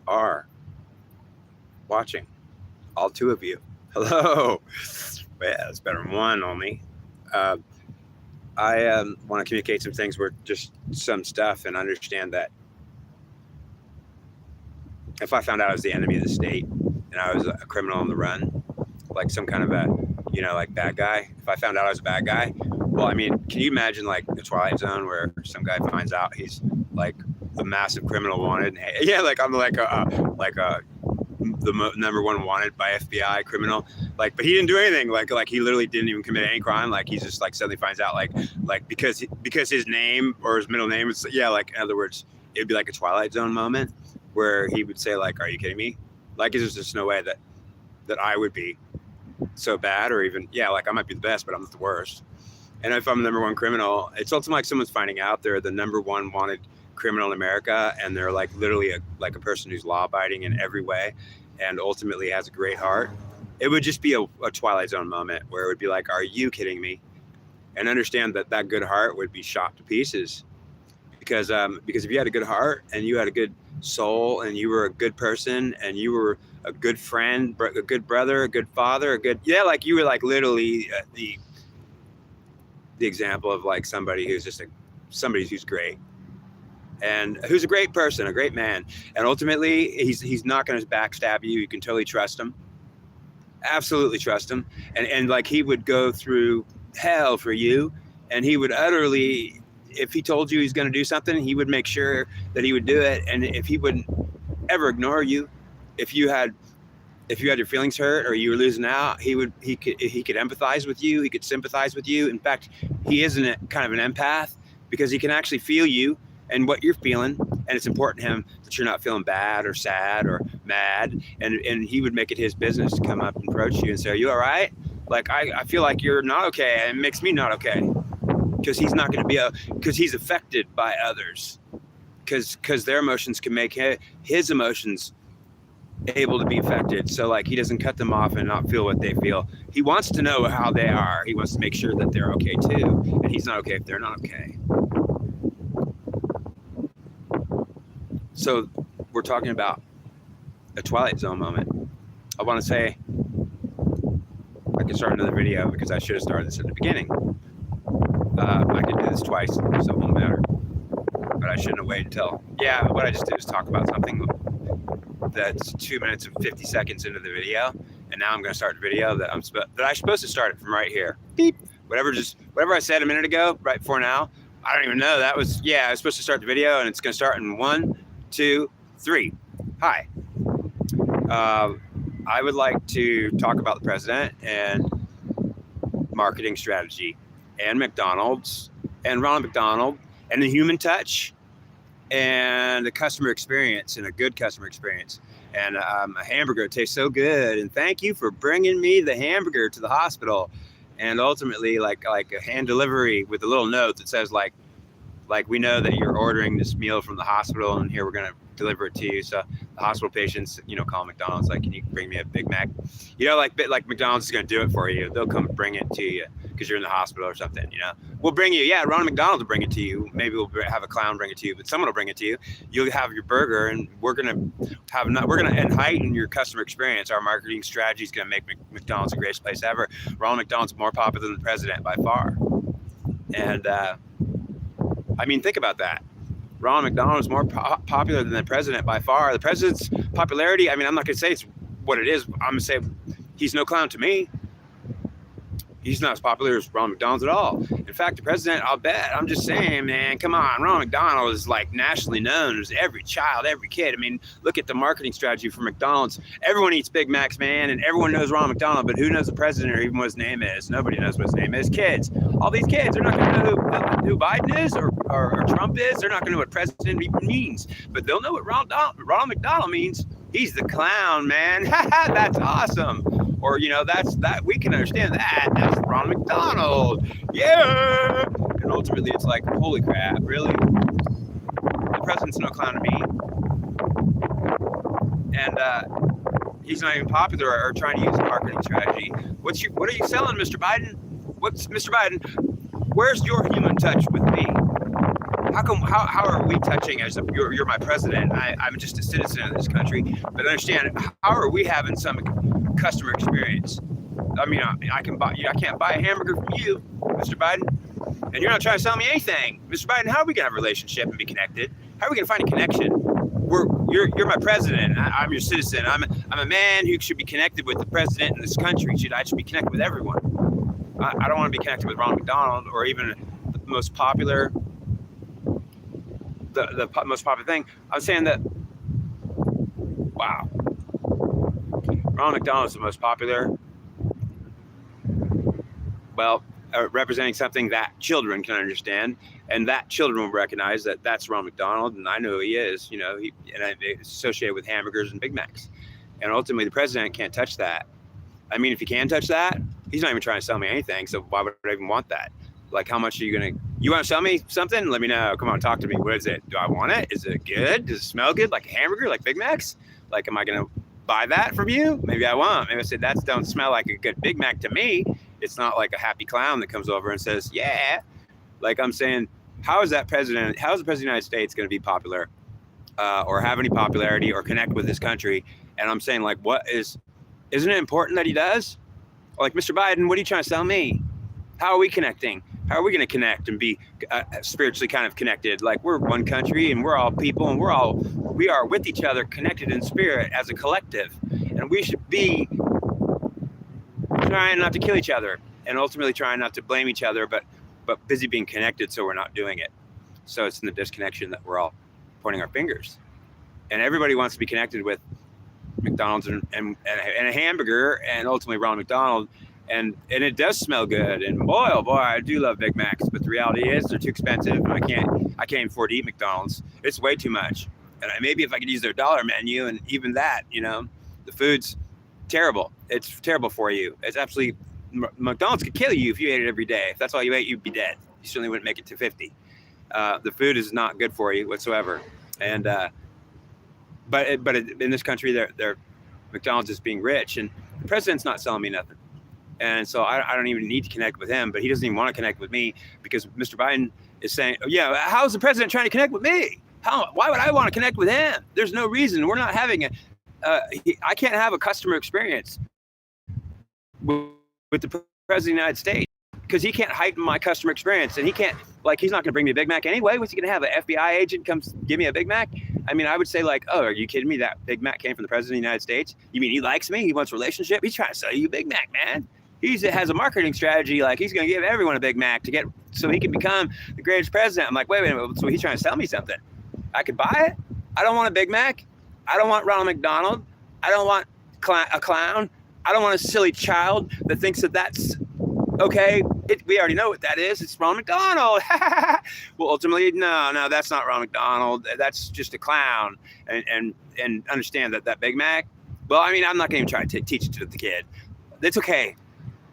are watching, all two of you. Hello. Yeah, it's better than one only. Uh, I want to communicate some things where just some stuff and understand that if I found out I was the enemy of the state and I was a criminal on the run, like some kind of a, like bad guy, if I found out I was a bad guy, well, I mean, can you imagine like the Twilight Zone where some guy finds out he's like a massive criminal wanted? Yeah, like I'm like the number one wanted by FBI criminal, like, but he didn't do anything, like he literally didn't even commit any crime, like he's just like suddenly finds out like because his name or his middle name is, yeah, like in other words, it'd be like a Twilight Zone moment where he would say like, are you kidding me? Like, there's just no way that I would be so bad, or even, yeah, like I might be the best, but I'm not the worst. And if I'm the number one criminal, it's ultimately like someone's finding out they're the number one wanted criminal in America, and they're like literally a person who's law abiding in every way and ultimately has a great heart. It would just be a Twilight Zone moment where it would be like, are you kidding me? And understand that good heart would be shot to pieces, because if you had a good heart and you had a good soul and you were a good person and you were a good friend, a good brother, a good father, like you were like literally the example of like somebody who's just somebody who's great and who's a great person, a great man. And ultimately he's not going to backstab you. You can totally trust him. Absolutely trust him. And like he would go through hell for you, and he would utterly, if he told you he's going to do something, he would make sure that he would do it. And if he wouldn't ever ignore you, if you had your feelings hurt or you were losing out, he could empathize with you. He could sympathize with you. In fact, he isn't kind of an empath because he can actually feel you and what you're feeling. And it's important to him that you're not feeling bad or sad or mad. And he would make it his business to come up and approach you and say, are you all right? Like, I feel like you're not okay. And it makes me not okay. Because he's not going to because he's affected by others. Because their emotions can make his emotions able to be affected. So like he doesn't cut them off and not feel what they feel. He wants to know how they are. He wants to make sure that they're okay too. And he's not okay if they're not okay. So we're talking about a Twilight Zone moment. I want to say I can start another video because I should have started this at the beginning. I could do this twice, so it won't matter. But I shouldn't have waited until, what I just did is talk about something that's 2 minutes and 50 seconds into the video, and now I'm going to start the video that I'm supposed to start it from right here. Beep. Whatever I said a minute ago, right before now, I don't even know. I was supposed to start the video, and it's going to start in 1, 2, 3. Hi. I would like to talk about the president and marketing strategy and McDonald's and Ronald McDonald and the human touch and the customer experience, and a good customer experience. And a hamburger tastes so good, and thank you for bringing me the hamburger to the hospital. And ultimately, like a hand delivery with a little note that says like we know that you're ordering this meal from the hospital, and here we're going to deliver it to you. So the hospital patients, call McDonald's, like, can you bring me a Big Mac? Like McDonald's is going to do it for you. They'll come bring it to you because you're in the hospital or something. We'll bring you. Yeah, Ronald McDonald will bring it to you. Maybe we'll have a clown bring it to you, but someone will bring it to you. You'll have your burger, and we're going to heighten your customer experience. Our marketing strategy is going to make McDonald's the greatest place ever. Ronald McDonald's more popular than the president by far. And think about that. Ronald McDonald is more popular than the president by far. The president's popularity, I'm not going to say it's what it is. I'm going to say he's no clown to me. He's not as popular as Ronald McDonald at all. In fact, the president, I'll bet, I'm just saying, man, come on. Ronald McDonald is like nationally known as every child, every kid. Look at the marketing strategy for McDonald's. Everyone eats Big Macs, man, and everyone knows Ronald McDonald, but who knows the president or even what his name is? Nobody knows what his name is. Kids. All these kids, they're not going to know who Biden is or Trump is. They're not going to know what president even means, but they'll know what Ronald McDonald means. He's the clown, man. That's awesome. Or, that we can understand that. That's Ronald McDonald. Yeah. And ultimately, it's like, holy crap, really? The president's no clown to me. And he's not even popular or trying to use a marketing strategy. What are you selling, Mr. Biden? Mr. Biden, where's your human touch with me? how are we touching as you're my president? I'm just a citizen of this country, but understand, how are we having some customer experience? I mean, I can't buy a hamburger from you, Mr. Biden, and you're not trying to sell me anything, Mr. Biden. How are we gonna have a relationship and be connected? How are we gonna find a connection? You're my president. I'm your citizen. I'm a man who should be connected with the president in this country. I should be connected with everyone. I don't want to be connected with Ronald McDonald or even the most popular thing. I'm saying that, wow, Ronald McDonald is the most popular. Well, representing something that children can understand, and that children will recognize that that's Ronald McDonald, and I know who he is. And it's associated with hamburgers and Big Macs. And ultimately, the president can't touch that. I mean, if he can touch that, he's not even trying to sell me anything. So why would I even want that? Like, how much are you want to sell me something? Let me know. Come on, talk to me. What is it? Do I want it? Is it good? Does it smell good? Like a hamburger, like Big Macs? Like, am I going to buy that from you? Maybe I won't. Maybe I said, that don't smell like a good Big Mac to me. It's not like a happy clown that comes over and says, yeah. Like, I'm saying, how is the president of the United States going to be popular or have any popularity or connect with this country? And I'm saying, like, isn't it important that he does? Like, Mr. Biden, what are you trying to sell me? How are we connecting? How are we going to connect and be spiritually kind of connected? Like, we're one country and we're all people and we are with each other, connected in spirit as a collective. And we should be trying not to kill each other and ultimately trying not to blame each other, but busy being connected so we're not doing it. So it's in the disconnection that we're all pointing our fingers. And everybody wants to be connected with McDonald's and a hamburger and ultimately Ronald McDonald. And it does smell good. And boy, oh boy, I do love Big Macs. But the reality is they're too expensive. I can't afford to eat McDonald's. It's way too much. And maybe if I could use their dollar menu, and even that, the food's terrible. It's terrible for you. It's absolutely, McDonald's could kill you if you ate it every day. If that's all you ate, you'd be dead. You certainly wouldn't make it to 50. The food is not good for you whatsoever. And but in this country, they're McDonald's is being rich, and the president's not selling me nothing. And so I don't even need to connect with him, but he doesn't even want to connect with me because Mr. Biden is saying, oh, yeah, how's the president trying to connect with me? Why would I want to connect with him? There's no reason. We're not having I can't have a customer experience with the president of the United States because he can't heighten my customer experience, and he's not going to bring me a Big Mac anyway. What's he going to have? An FBI agent come give me a Big Mac? I mean, I would say, like, oh, are you kidding me? That Big Mac came from the president of the United States? You mean he likes me? He wants a relationship? He's trying to sell you a Big Mac, man. He has a marketing strategy, like he's going to give everyone a Big Mac so he can become the greatest president. I'm like, wait a minute, so he's trying to sell me something. I could buy it. I don't want a Big Mac. I don't want Ronald McDonald. I don't want a clown. I don't want a silly child that thinks that's okay. We already know what that is. It's Ronald McDonald. Well, ultimately, no, that's not Ronald McDonald. That's just a clown. And understand that Big Mac. Well, I mean, I'm not going to even try to teach it to the kid. It's okay.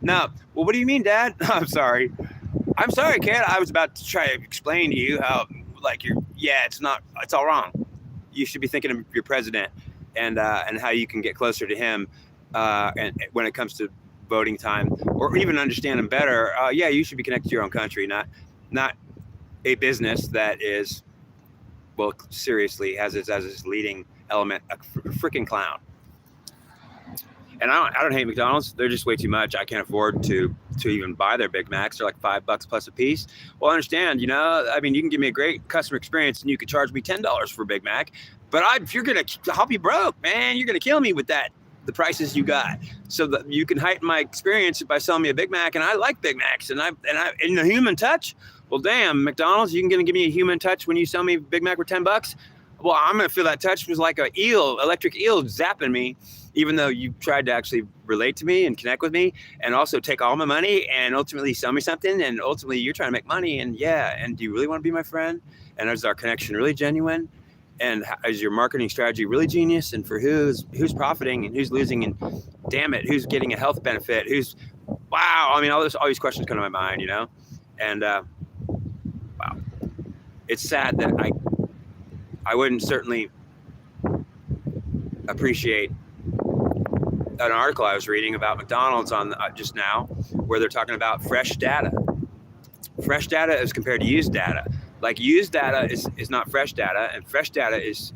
No. Well, what do you mean, Dad? I'm sorry, kid. I was about to try to explain to you how, like, it's all wrong. You should be thinking of your president and how you can get closer to him. And when it comes to voting time, or even understand him better, you should be connected to your own country, not a business that is, well, seriously, has its leading element a freaking clown. And I don't hate McDonald's. They're just way too much. I can't afford to even buy their Big Macs. They're like $5 plus a piece. Well, I understand, I mean, you can give me a great customer experience and you could charge me $10 for a Big Mac. But if you're going to help you broke, man, you're going to kill me with the prices you got. So that you can heighten my experience by selling me a Big Mac. And I like Big Macs. And in the human touch, well, damn, McDonald's, you're going to give me a human touch when you sell me a Big Mac for $10? Well, I'm going to feel that touch was like electric eel zapping me, even though you tried to actually relate to me and connect with me and also take all my money and ultimately sell me something. And ultimately you're trying to make money. And do you really want to be my friend? And is our connection really genuine? And is your marketing strategy really genius? And for who's profiting and who's losing? And damn it, who's getting a health benefit? Wow. I mean, all these questions come to my mind, and wow. It's sad that I wouldn't certainly appreciate an article I was reading about McDonald's on just now, where they're talking about fresh data as compared to used data. Like used data is not fresh data, and fresh data is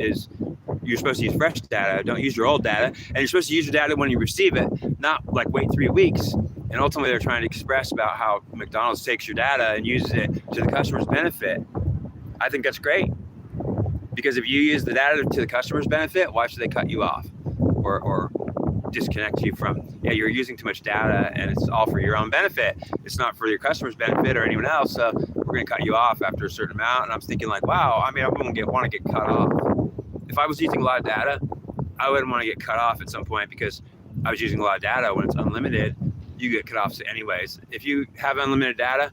you're supposed to use fresh data. Don't use your old data, and you're supposed to use your data when you receive it, not like wait 3 weeks. And ultimately, they're trying to express about how McDonald's takes your data and uses it to the customer's benefit. I think that's great, because if you use the data to the customer's benefit, why should they cut you off or disconnect you from? Yeah, you're using too much data, and it's all for your own benefit. It's not for your customer's benefit or anyone else. So we're going to cut you off after a certain amount. And I'm thinking like, wow, I mean, I wouldn't want to get cut off. If I was using a lot of data, I wouldn't want to get cut off at some point, because I was using a lot of data. When it's unlimited, you get cut off anyways. If you have unlimited data,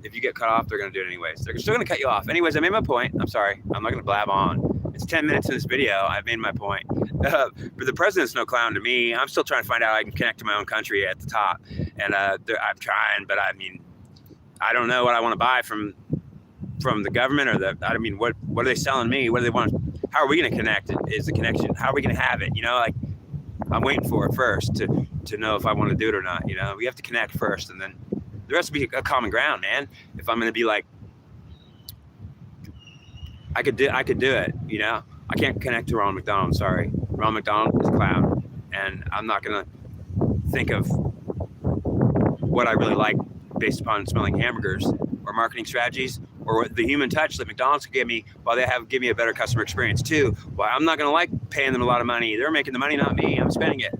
if you get cut off, they're going to do it anyways. They're still going to cut you off. Anyways, I made my point. I'm sorry. I'm not going to blab on. It's 10 minutes in this video. I've made my point. But the president's no clown to me. I'm still trying to find out how I can connect to my own country at the top. And I'm trying, but I mean, I don't know what I want to buy from the government or I mean, what are they selling me? What do they want? How are we going to connect? Is the connection? How are we going to have it? You know, like I'm waiting for it first to know if I want to do it or not. You know, we have to connect first, and then there has to be a common ground, man. If I'm going to be like, I could do it. You know, I can't connect to Ronald McDonald. Sorry, Ronald McDonald is a clown, and I'm not going to think of what I really like based upon smelling hamburgers or marketing strategies or the human touch that McDonald's could give me, while they give me a better customer experience too. Why I'm not going to like paying them a lot of money. They're making the money, not me. I'm spending it.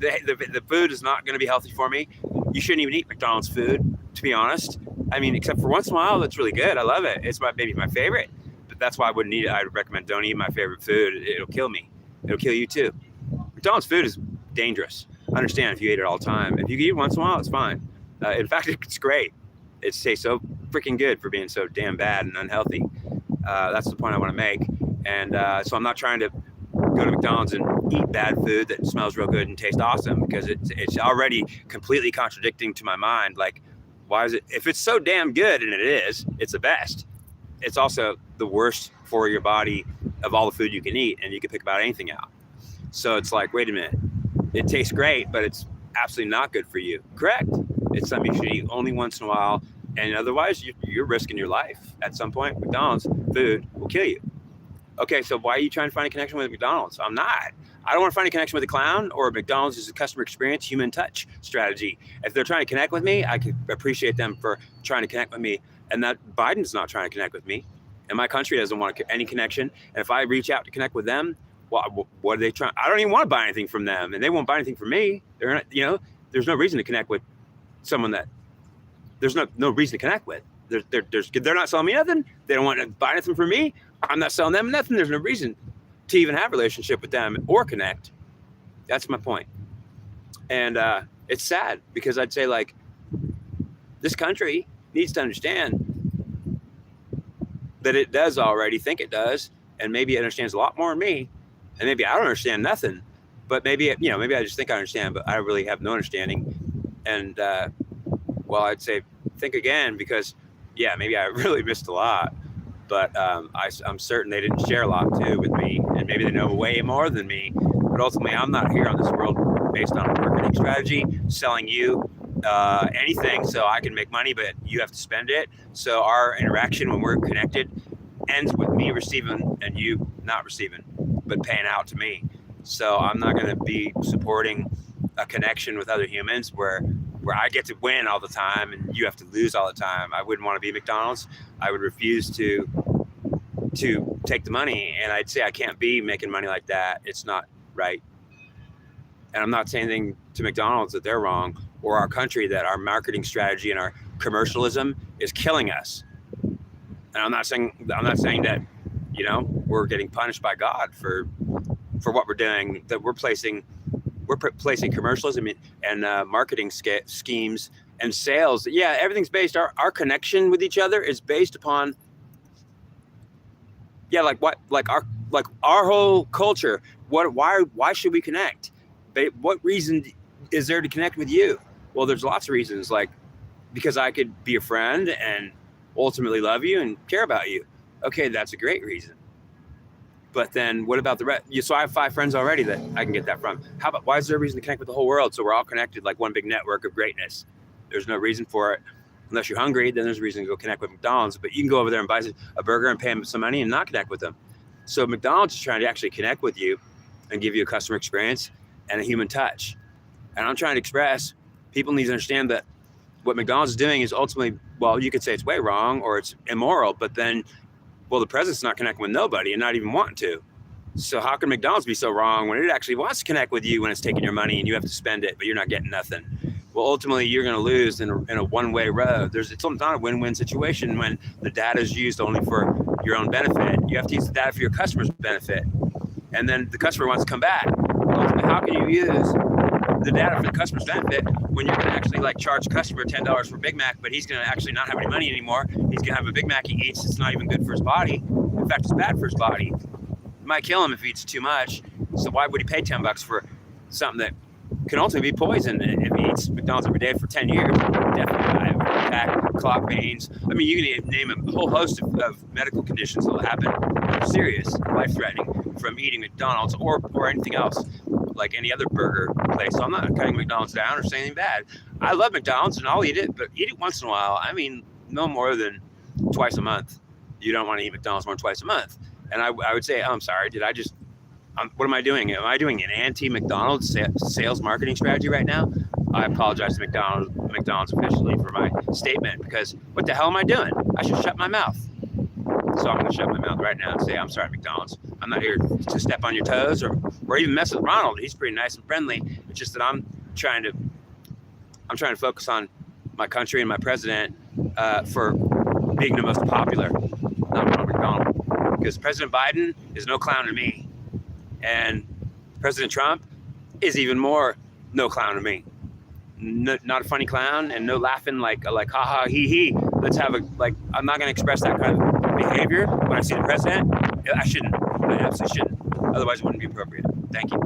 The food is not going to be healthy for me. You shouldn't even eat McDonald's food, to be honest. I mean, except for once in a while, that's really good. I love it. It's maybe my favorite, but that's why I wouldn't eat it. I'd recommend don't eat my favorite food. It'll kill me. It'll kill you too. McDonald's food is dangerous. I understand if you eat it all the time. If you eat it once in a while, it's fine. In fact, it's great. It tastes so freaking good for being so damn bad and unhealthy. That's the point I want to make. And so I'm not trying to go to McDonald's and eat bad food that smells real good and tastes awesome, because it's already completely contradicting to my mind. Like, why is it? If it's so damn good, and it is, it's the best. It's also the worst for your body of all the food you can eat, and you can pick about anything out. So it's like, wait a minute. It tastes great, but it's absolutely not good for you. Correct. It's something you should eat only once in a while, and otherwise you're risking your life. At some point, McDonald's food will kill you. Okay, so why are you trying to find a connection with McDonald's? I'm not. I don't want to find a connection with a clown or McDonald's. Is a customer experience, human touch strategy. If they're trying to connect with me, I could appreciate them for trying to connect with me, and that Biden's not trying to connect with me, and my country doesn't want any connection. And if I reach out to connect with them, well, what are they trying? I don't even want to buy anything from them, and they won't buy anything from me. They're not, you know, there's no reason to connect with someone that there's no reason to connect with. They're not selling me nothing. They don't want to buy anything from me. I'm not selling them nothing. There's no reason to even have a relationship with them or connect. That's my point. And it's sad, because I'd say, like, this country needs to understand that it does already think it does, and maybe it understands a lot more than me, and maybe I don't understand nothing, but maybe maybe I just think I understand, but I really have no understanding. And well, I'd say think again, because yeah, maybe I really missed a lot, but I'm certain they didn't share a lot too with me, and maybe they know way more than me. But ultimately, I'm not here on this world based on a marketing strategy, selling you anything so I can make money, but you have to spend it. So our interaction when we're connected ends with me receiving and you not receiving, but paying out to me. So I'm not going to be supporting a connection with other humans where I get to win all the time and you have to lose all the time. I wouldn't want to be McDonald's. I would refuse to take the money, and I'd say I can't be making money like that. It's not right. And I'm not saying anything to McDonald's that they're wrong, or our country that our marketing strategy and our commercialism is killing us. And I'm not saying that, we're getting punished by God for what we're doing, that we're placing commercialism and marketing schemes and sales. Yeah, everything's based, our connection with each other is based upon, our whole culture. Why should we connect? What reason is there to connect with you? Well, there's lots of reasons, like because I could be a friend and ultimately love you and care about you. Okay, that's a great reason. But then what about the rest? So I have 5 friends already that I can get that from. Why is there a reason to connect with the whole world? So we're all connected like one big network of greatness. There's no reason for it. Unless you're hungry, then there's a reason to go connect with McDonald's. But you can go over there and buy a burger and pay them some money and not connect with them. So McDonald's is trying to actually connect with you and give you a customer experience and a human touch. And I'm trying to express, people need to understand that what McDonald's is doing is ultimately, well, you could say it's way wrong or it's immoral, but then, well, the president's not connecting with nobody and not even wanting to. So how can McDonald's be so wrong when it actually wants to connect with you when it's taking your money and you have to spend it, but you're not getting nothing? Well, ultimately, you're going to lose in a one-way road. It's not a win-win situation when the data is used only for your own benefit. You have to use the data for your customer's benefit. And then the customer wants to come back. Ultimately, how can you use the data for the customer's benefit when you're going to actually charge a customer $10 for a Big Mac, but he's going to actually not have any money anymore? He's going to have a Big Mac he eats. It's not even good for his body. In fact, it's bad for his body. It might kill him if he eats too much. So why would he pay $10 for something that can ultimately be poison? If he eats McDonald's every day for 10 years, definitely die of attack, clot pains. I mean, you can name a whole host of medical conditions that will happen that are serious, life-threatening from eating McDonald's or anything else, like any other burger place. So I'm not cutting McDonald's down or saying anything bad. I love McDonald's and I'll eat it, but eat it once in a while. I mean, no more than twice a month. You don't want to eat McDonald's more than twice a month. And I would say, oh, I'm sorry, what am I doing? Am I doing an anti-McDonald's sales marketing strategy right now? I apologize to McDonald's officially for my statement, because what the hell am I doing? I should shut my mouth. So I'm going to shut my mouth right now and say, I'm sorry, McDonald's. I'm not here to step on your toes or even mess with Ronald. He's pretty nice and friendly. It's just that I'm trying to focus on my country and my president for being the most popular, not Ronald McDonald. Because President Biden is no clown to me. And President Trump is even more no clown to me. No, not a funny clown and no laughing like ha ha he he. Let's have I'm not going to express that kind of behavior when I see the president. I shouldn't. I absolutely shouldn't. Otherwise it wouldn't be appropriate. Thank you.